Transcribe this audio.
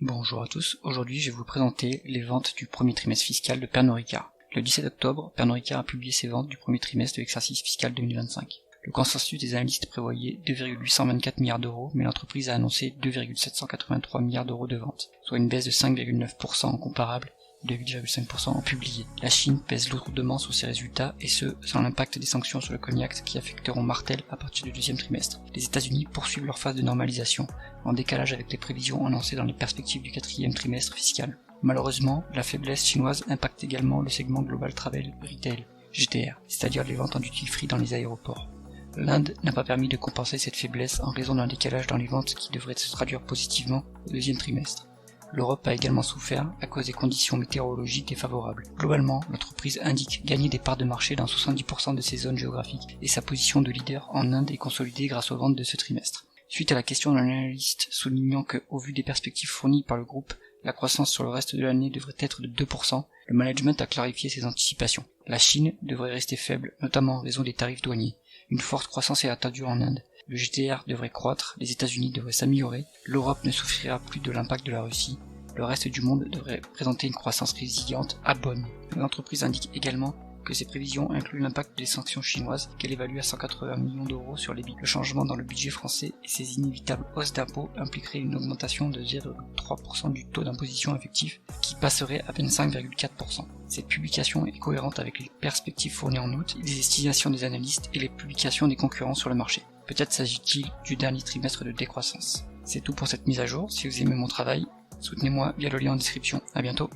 Bonjour à tous, aujourd'hui je vais vous présenter les ventes du premier trimestre fiscal de Pernod Ricard. Le 17 octobre, Pernod Ricard a publié ses ventes du premier trimestre de l'exercice fiscal 2025. Le consensus des analystes prévoyait 2,824 milliards d'euros, mais l'entreprise a annoncé 2,783 milliards d'euros de ventes, soit une baisse de 5,9% en comparable, 2,5% en publié. La Chine pèse lourdement sur ses résultats, et ce, sans l'impact des sanctions sur le cognac qui affecteront Martell à partir du deuxième trimestre. Les États-Unis poursuivent leur phase de normalisation, en décalage avec les prévisions annoncées dans les perspectives du quatrième trimestre fiscal. Malheureusement, la faiblesse chinoise impacte également le segment Global Travel Retail, GTR, c'est-à-dire les ventes en duty free dans les aéroports. L'Inde n'a pas permis de compenser cette faiblesse en raison d'un décalage dans les ventes qui devrait se traduire positivement au deuxième trimestre. L'Europe a également souffert à cause des conditions météorologiques défavorables. Globalement, l'entreprise indique gagner des parts de marché dans 70% de ses zones géographiques et sa position de leader en Inde est consolidée grâce aux ventes de ce trimestre. Suite à la question d'un analyste soulignant que, au vu des perspectives fournies par le groupe, la croissance sur le reste de l'année devrait être de 2%, le management a clarifié ses anticipations. La Chine devrait rester faible, notamment en raison des tarifs douaniers. Une forte croissance est attendue en Inde. Le GTR devrait croître, les États-Unis devraient s'améliorer, l'Europe ne souffrira plus de l'impact de la Russie, le reste du monde devrait présenter une croissance résiliente à bonne. L'entreprise indique également que ses prévisions incluent l'impact des sanctions chinoises qu'elle évalue à 180 millions d'euros sur l'EBIT. Le changement dans le budget français et ses inévitables hausses d'impôts impliqueraient une augmentation de 0,3% du taux d'imposition effectif qui passerait à 25,4%. Cette publication est cohérente avec les perspectives fournies en août, les estimations des analystes et les publications des concurrents sur le marché. Peut-être s'agit-il du dernier trimestre de décroissance. C'est tout pour cette mise à jour. Si vous aimez mon travail, soutenez-moi via le lien en description. À bientôt.